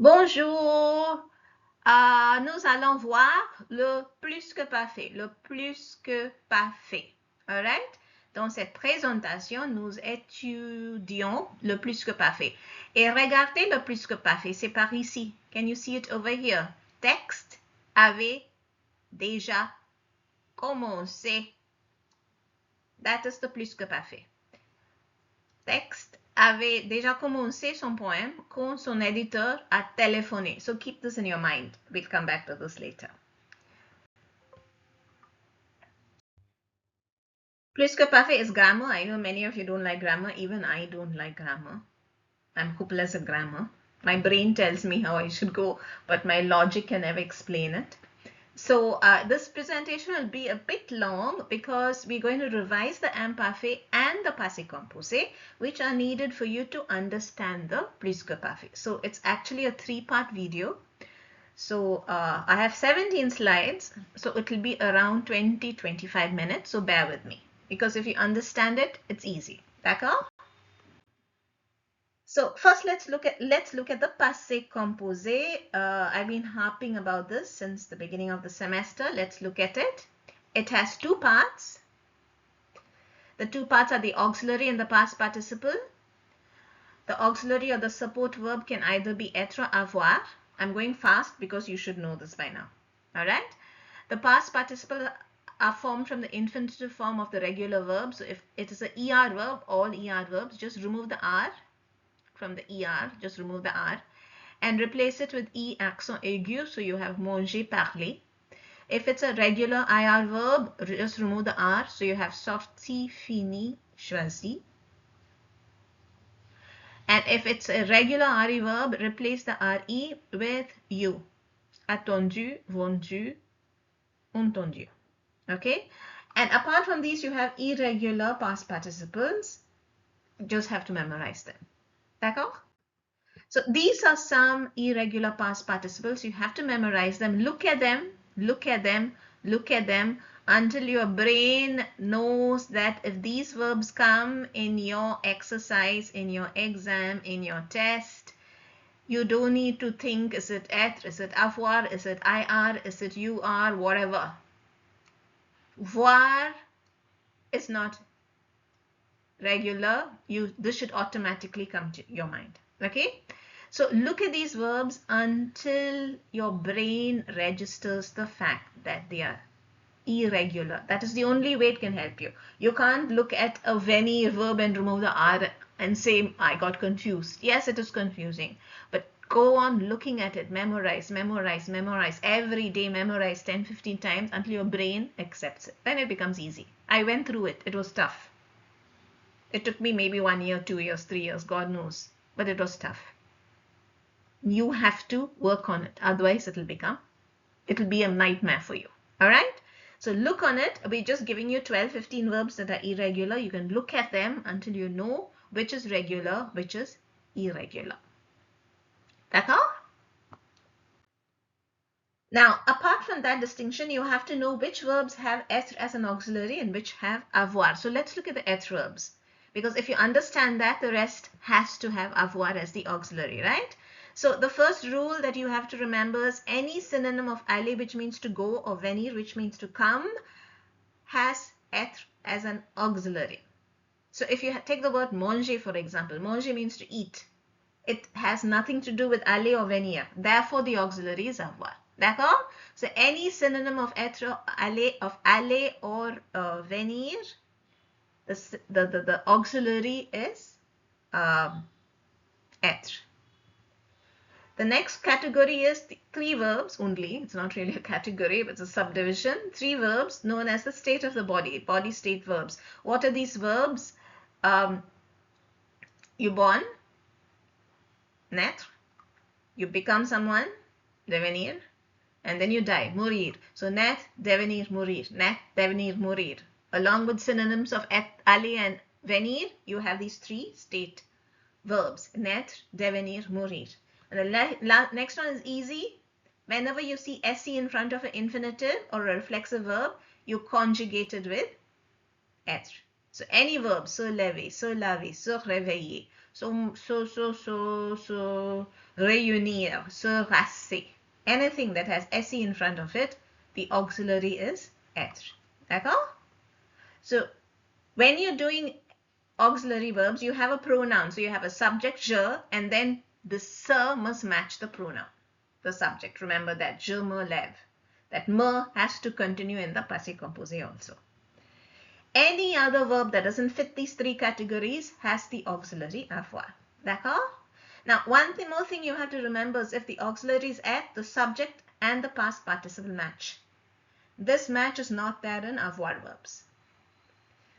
Bonjour, nous allons voir le plus que parfait, le plus que parfait. Alright? Dans cette présentation, nous étudions le plus que parfait. Et regardez le plus que parfait, c'est par ici. Can you see it over here? Texte avait déjà commencé. That is the plus que parfait. Texte avait déjà commencé son poème quand son éditeur a téléphoné. So keep this in your mind. We'll come back to this later. Plus que parfait is grammar. I know many of you don't like grammar. Even I don't like grammar. I'm hopeless at grammar. My brain tells me how I should go, but my logic can never explain it. So this presentation will be a bit long because we're going to revise the Imparfait and the Passé Composé, which are needed for you to understand the Plus Que Parfait. So it's actually a 3-part video. So I have 17 slides, so it will be around 20-25 minutes. So bear with me, because if you understand it, it's easy. D'accord? So first, let's look at the Passé Composé. I've been harping about this since the beginning of the semester. Let's look at it. It has 2 parts. The 2 parts are the auxiliary and the past participle. The auxiliary or the support verb can either be être or avoir. I'm going fast because you should know this by now. All right. The past participle are formed from the infinitive form of the regular verb. So if it is an ER verb, all ER verbs, just remove the R. From the ER, just remove the R and replace it with E accent aigu, so you have manger, parler. If it's a regular IR verb, just remove the R, so you have sorti, fini, choisi. And if it's a regular RE verb, replace the RE with you. Attendu, vendu, entendu. Okay? And apart from these, you have irregular past participles. Just have to memorize them. D'accord? So these are some irregular past participles. You have to memorize them. Look at them, look at them, look at them until your brain knows that if these verbs come in your exercise, in your exam, in your test, you don't need to think, is it être, is it avoir, is it IR, is it UR, whatever. Voir is not regular. This should automatically come to your mind. Okay? So look at these verbs until your brain registers the fact that they are irregular. That is the only way it can help you. You can't look at a venir verb and remove the R and say, I got confused. Yes, it is confusing, but go on looking at it. Memorize, memorize, memorize. Every day memorize 10-15 times until your brain accepts it. Then it becomes easy. I went through it. It was tough. It took me maybe 1 year, 2 years, 3 years, God knows. But it was tough. You have to work on it. Otherwise, it'll be a nightmare for you. All right? So look on it. We're just giving you 12-15 verbs that are irregular. You can look at them until you know which is regular, which is irregular. D'accord? Now, apart from that distinction, you have to know which verbs have être as an auxiliary and which have avoir. So let's look at the être verbs. Because if you understand that, the rest has to have avoir as the auxiliary, right? So the first rule that you have to remember is any synonym of aller, which means to go, or venir, which means to come, has être as an auxiliary. So if you take the word manger, for example, manger means to eat. It has nothing to do with aller or venir. Therefore, the auxiliary is avoir. D'accord? So any synonym of être, aller or venir, the auxiliary is être. The next category is 3 verbs only. It's not really a category, but it's a subdivision. 3 verbs known as the state of the body state verbs. What are these verbs? You born, naître. You become someone, devenir. And then you die, mourir. So naître, devenir, mourir. Naître, devenir, mourir. Along with synonyms of aller and venir, you have these 3 state verbs. Naître, devenir, mourir. And the next one is easy. Whenever you see se in front of an infinitive or a reflexive verb, you conjugate it with être. So any verb, se lever, se laver, se réveiller, réunir, se rasser. Anything that has se in front of it, the auxiliary is être. D'accord? So when you're doing auxiliary verbs, you have a pronoun. So you have a subject, je, and then the se must match the pronoun, the subject. Remember that, je me lève. That me has to continue in the passé composé also. Any other verb that doesn't fit these three categories has the auxiliary avoir. D'accord? Now, one more thing you have to remember is if the auxiliary is at, the subject and the past participle match. This match is not there in avoir verbs.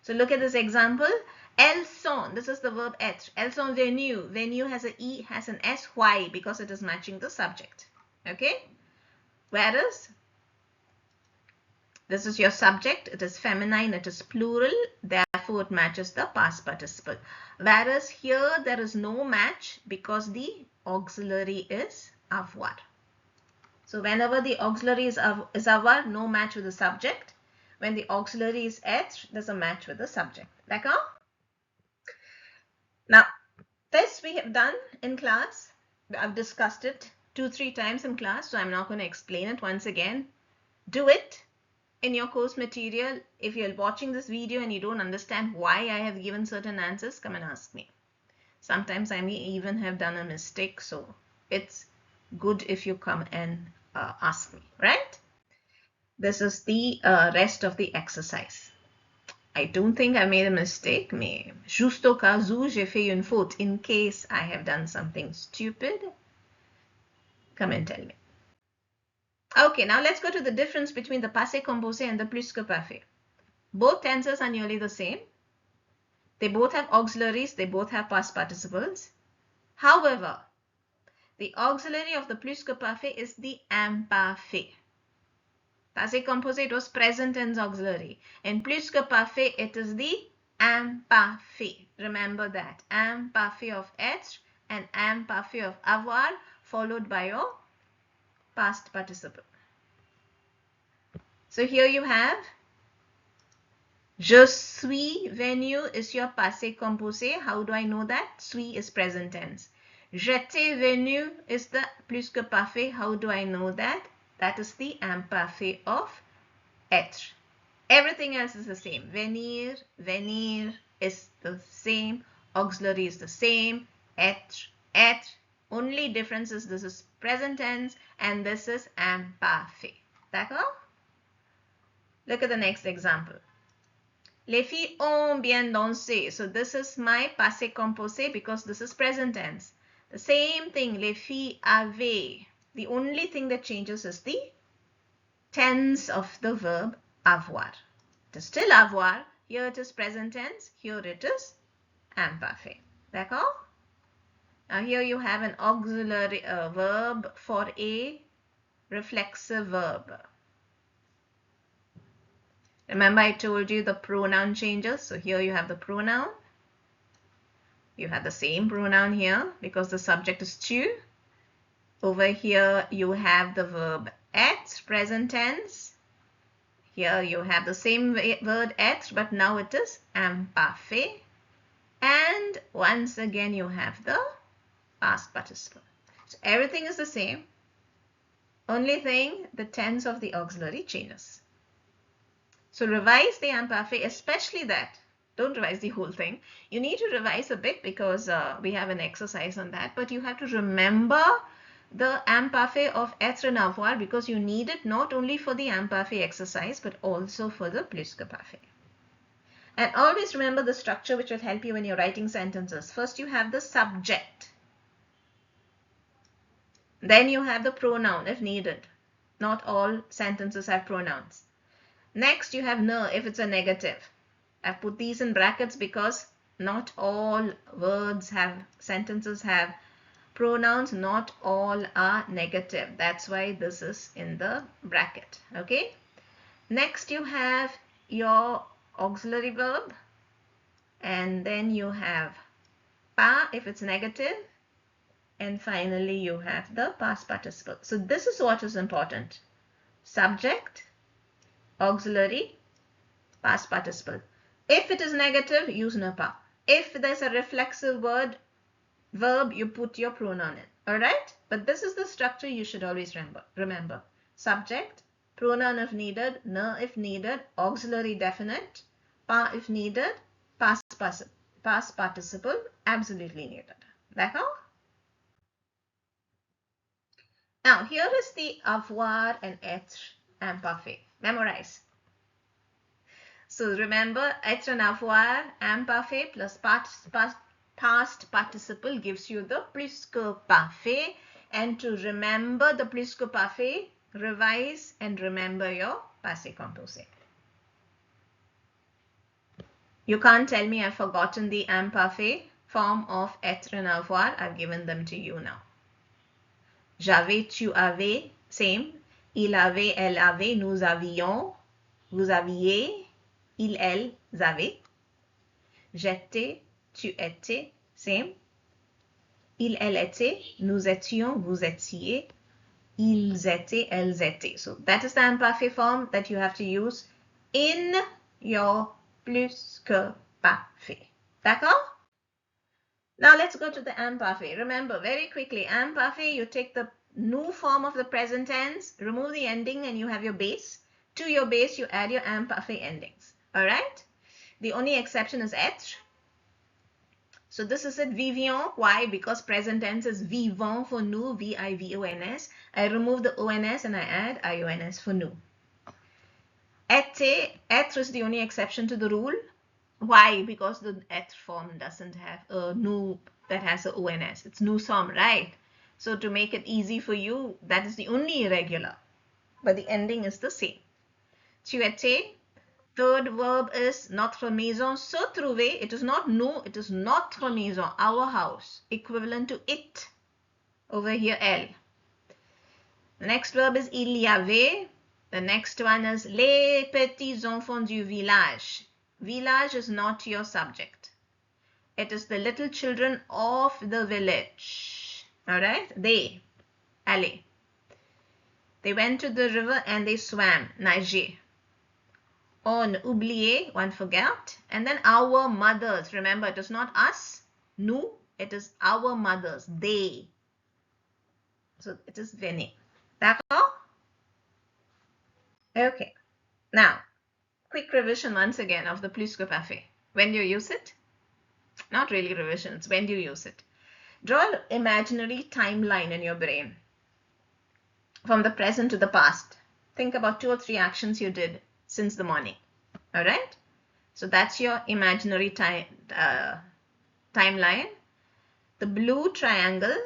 So look at this example. Elles sont, this is the verb être. Elles sont venues. Venue has an E, has an S. Why? Because it is matching the subject. Okay? Whereas this is your subject, it is feminine, it is plural, therefore it matches the past participle. Whereas here there is no match because the auxiliary is avoir. So whenever the auxiliary is avoir, no match with the subject. When the auxiliary is être, there's a match with the subject. D'accord? Now, this we have done in class. I've discussed it 2-3 times in class, so I'm not going to explain it once again. Do it in your course material. If you're watching this video and you don't understand why I have given certain answers, come and ask me. Sometimes I may even have done a mistake, so it's good if you come and ask me, right? This is the rest of the exercise. I don't think I made a mistake, mais juste au cas où j'ai fait une faute, in case I have done something stupid, come and tell me. Okay, now let's go to the difference between the passé composé and the plus que parfait. Both tenses are nearly the same. They both have auxiliaries, they both have past participles. However, the auxiliary of the plus que parfait is the imparfait. Passé composé, it was present tense auxiliary. In plus que parfait, it is the imparfait. Remember that. Imparfait of être and imparfait of avoir, followed by your past participle. So here you have je suis venu is your passé composé. How do I know that? Suis is present tense. J'étais venu is the plus que parfait. How do I know that? That is the imparfait of être. Everything else is the same. Venir, venir is the same. Auxiliary is the same. Être, être. Only difference is this is present tense and this is imparfait. D'accord? Look at the next example. Les filles ont bien dansé. So this is my passé composé because this is present tense. The same thing, les filles avaient. The only thing that changes is the tense of the verb avoir. It is still avoir. Here it is present tense. Here it is imparfait. D'accord? Now here you have an auxiliary verb for a reflexive verb. Remember I told you the pronoun changes. So here you have the pronoun. You have the same pronoun here because the subject is tu. Over here you have the verb être, present tense. Here you have the same word être, but now it is imparfait. And once again you have the past participle. So everything is the same. Only thing, the tense of the auxiliary changes. So revise the imparfait, especially that. Don't revise the whole thing. You need to revise a bit because we have an exercise on that. But you have to remember the imparfait of être and avoir because you need it not only for the imparfait exercise but also for the plus que parfait. And always remember the structure which will help you when you're writing sentences. First you have the subject. Then you have the pronoun if needed. Not all sentences have pronouns. Next you have ne if it's a negative. I've put these in brackets because not all sentences have pronouns, not all are negative. That's why this is in the bracket. Okay. Next you have your auxiliary verb and then you have pas if it's negative and finally you have the past participle. So this is what is important. Subject, auxiliary, past participle. If it is negative, use ne pas. If there's a reflexive word, Verb, you put your pronoun in. Alright? But this is the structure you should always remember. Subject, pronoun if needed, ne if needed, auxiliary definite, pas if needed, past participle, absolutely needed. D'accord? Now, here is the avoir and être imparfait. Memorize. So remember, être and avoir, imparfait plus past participle gives you the plus que parfait. And to remember the plus que parfait, revise and remember your passé composé. You can't tell me I've forgotten the imparfait form of être and avoir. I've given them to you now. J'avais, tu avais, same. Il avait, elle avait, nous avions, vous aviez, il, elles avaient. J'étais, tu étais, same. Il, elle était, nous étions, vous étiez, ils étaient, elles étaient. So that is the imparfait form that you have to use in your plus que parfait. D'accord? Now let's go to the imparfait. Remember, very quickly, imparfait, you take the new form of the present tense, remove the ending, and you have your base. To your base, you add your imparfait endings. Alright? The only exception is être. So this is it, vivions. Why? Because present tense is vivons for nous, V-I-V-O-N-S. I remove the O-N-S and I add I-O-N-S for nous. Être is the only exception to the rule. Why? Because the être form doesn't have a nous that has a ONS. It's nous sommes, right? So to make it easy for you, that is the only irregular. But the ending is the same. Tu étais. Third verb is notre maison se trouvait. It is not nous, it is notre maison, our house. Equivalent to it. Over here, elle. The next verb is il y avait. The next one is les petits enfants du village. Village is not your subject. It is the little children of the village. Alright? They. Allez. They went to the river and they swam. Nager. On oublié, one forgot. And then our mothers. Remember, it is not us. Nous. It is our mothers. They. So it is venez. D'accord? Okay. Now, quick revision once again of the plus que parfait. When do you use it? Not really revision, it's when do you use it. Draw an imaginary timeline in your brain from the present to the past. Think about 2 or 3 actions you did since the morning. Alright? So that's your imaginary timeline. The blue triangle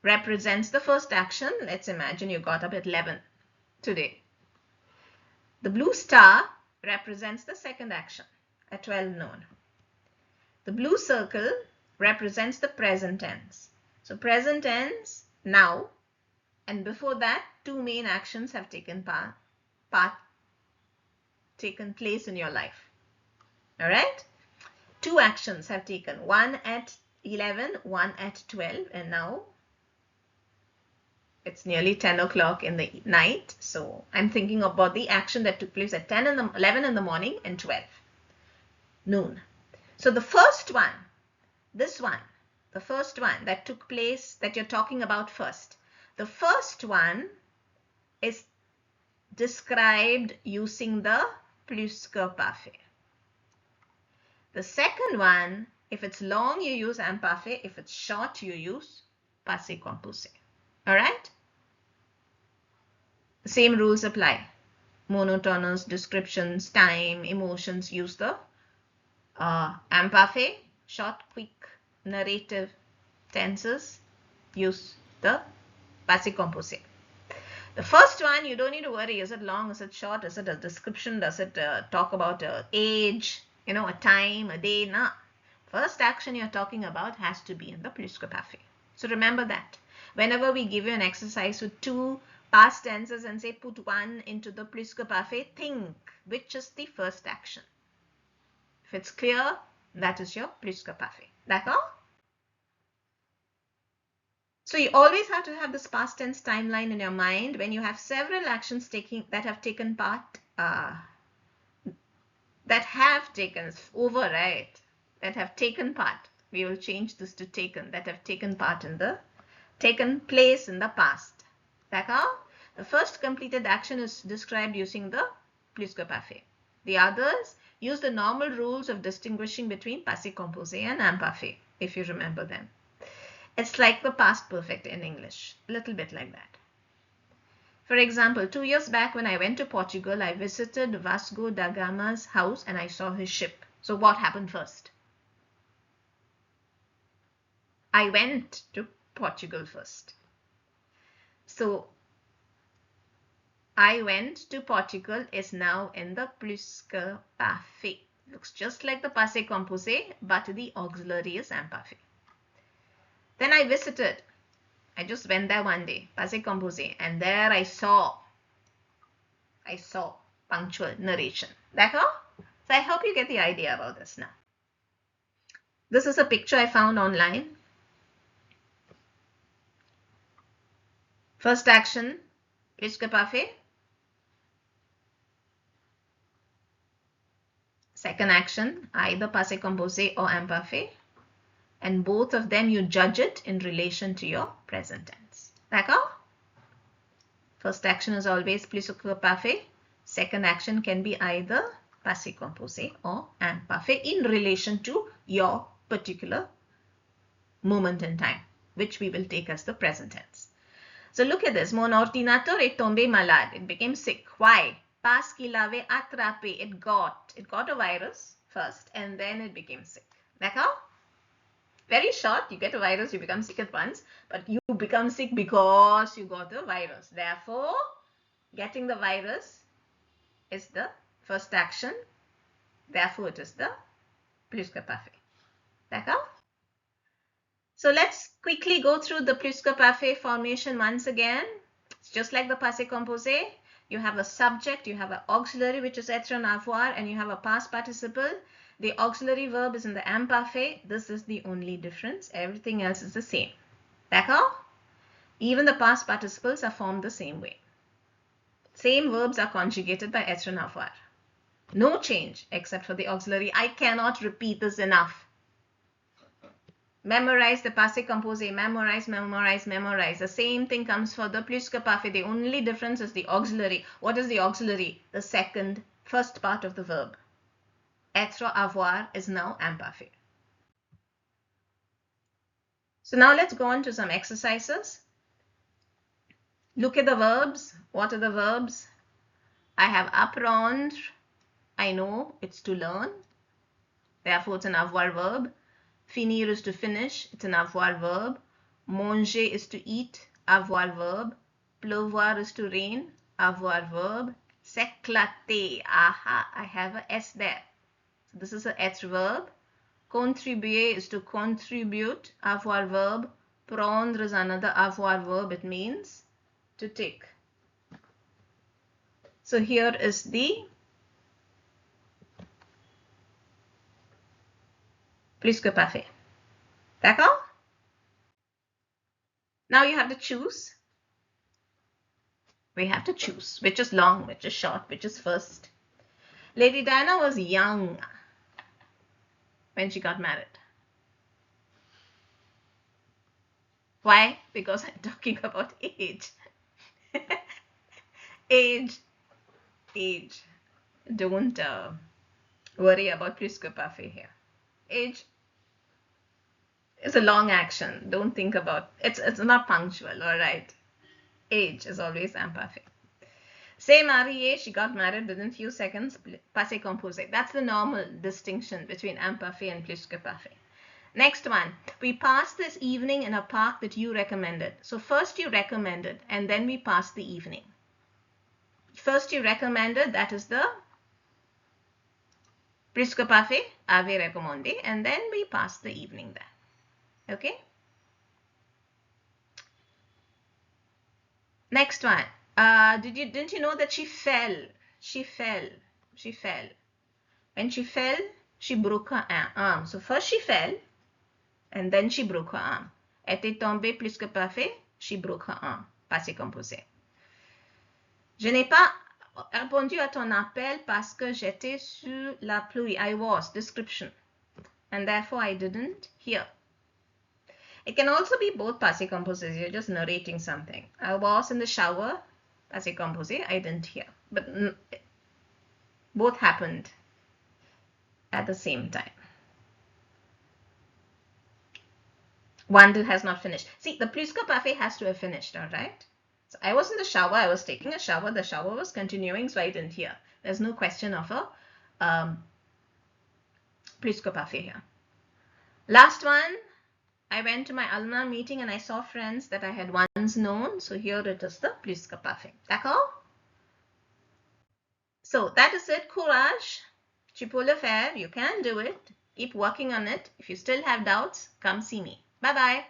represents the first action. Let's imagine you got up at 11 today. The blue star represents the second action at 12 noon. The blue circle represents the present tense. So present tense now, and before that 2 main actions have taken place in your life. Alright? 2 actions have taken, one at 11, one at 12, and now it's nearly 10 o'clock in the night. So I'm thinking about the action that took place at 11 in the morning and 12 noon. So the first one, this one, the first one that took place that you're talking about first. The first one is described using the plus que parfait. The second one, if it's long, you use imparfait. If it's short, you use passé composé. Alright? The same rules apply. Monotonous, descriptions, time, emotions, use the imparfait. Short, quick, narrative tenses, use the passé composé. The first one, you don't need to worry. Is it long? Is it short? Is it a description? Does it talk about age, a time, a day? No. First action you're talking about has to be in the plus que parfait. So remember that. Whenever we give you an exercise with 2 past tenses and say put one into the plus que parfait, think which is the first action. If it's clear, that is your plus que parfait. D'accord? So you always have to have this past tense timeline in your mind when you have several actions that have taken part, that have taken part. We will change this to taken, that have taken place in the past. D'accord? The first completed action is described using the plus que parfait. The others use the normal rules of distinguishing between passé composé and imparfait, if you remember them. It's like the past perfect in English, a little bit like that. For example, 2 years back when I went to Portugal, I visited Vasco da Gama's house and I saw his ship. So what happened first? I went to Portugal first. So I went to Portugal is now in the plus que parfait. Looks just like the passé composé, but the auxiliary is imparfait. Then I visited. I just went there one day, passé composé, and there I saw punctual narration. D'accord? So I hope you get the idea about this now. This is a picture I found online. First action, plus que parfait. Second action, either passé composé or imparfait. And both of them you judge it in relation to your present tense. D'accord? First action is always plus que parfait. Second action can be either passé composé or imparfait in relation to your particular moment in time, which we will take as the present tense. So look at this. Mon ordinateur est tombé malade. It became sick. Why? Parce qu'il avait attrapé. It got a virus first and then it became sick. D'accord? Very short. You get a virus, you become sick at once. But you become sick because you got the virus. Therefore, getting the virus is the first action. Therefore, it is the plus que parfait. D'accord? So let's quickly go through the plus que parfait formation once again. It's just like the passé composé. You have a subject, you have an auxiliary which is être en avoir, and you have a past participle. The auxiliary verb is in the imparfait. This is the only difference. Everything else is the same. D'accord? Even the past participles are formed the same way. Same verbs are conjugated by être en avoir. No change except for the auxiliary. I cannot repeat this enough. Memorize the passé composé. Memorize, memorize, memorize. The same thing comes for the plus que parfait. The only difference is the auxiliary. What is the auxiliary? The first part of the verb. Être avoir is now imparfait. So now let's go on to some exercises. Look at the verbs. What are the verbs? I have apprendre. I know it's to learn. Therefore, it's an avoir verb. Finir is to finish. It's an avoir verb. Manger is to eat. Avoir verb. Pleuvoir is to rain. Avoir verb. S'éclater. Aha, I have a S there. So this is a être verb. Contribuer is to contribute. Avoir verb. Prendre is another avoir verb. It means to take. So here is the plus que parfait. D'accord? Now you have to choose. We have to choose which is long, which is short, which is first. Lady Diana was young when she got married. Why? Because I'm talking about age. Age. Don't worry about plus que parfait here. Age is a long action. Don't think about it's not punctual, all right. Age is always imparfait. C'est marié, she got married within few seconds, passé composé. That's the normal distinction between imparfait and plus que parfait. Next one, we passed this evening in a park that you recommended. So first you recommended and then we passed the evening. First you recommended, that is the plus que parfait, avait recommandé, and then we passed the evening there. Okay? Next one. Didn't you know that she fell? She fell. When she fell, she broke her arm. So first she fell, and then she broke her arm. Était tombée plus que parfait, she broke her arm. Passé composé. Je n'ai pas répondu à ton appel parce que j'étais sous la pluie. I was, description. And therefore I didn't hear. It can also be both passé composé. You're just narrating something. I was in the shower, passé composé, I didn't hear. But both happened at the same time. One has not finished. See, the plus que parfait has to have finished, all right? So I was in the shower. I was taking a shower. The shower was continuing, so I didn't hear. There's no question of a plus que parfait here. Last one. I went to my alumni meeting and I saw friends that I had once known. So here it is the plus que parfait. D'accord? So that is it. Courage. Tu peux le faire. You can do it. Keep working on it. If you still have doubts, come see me. Bye-bye.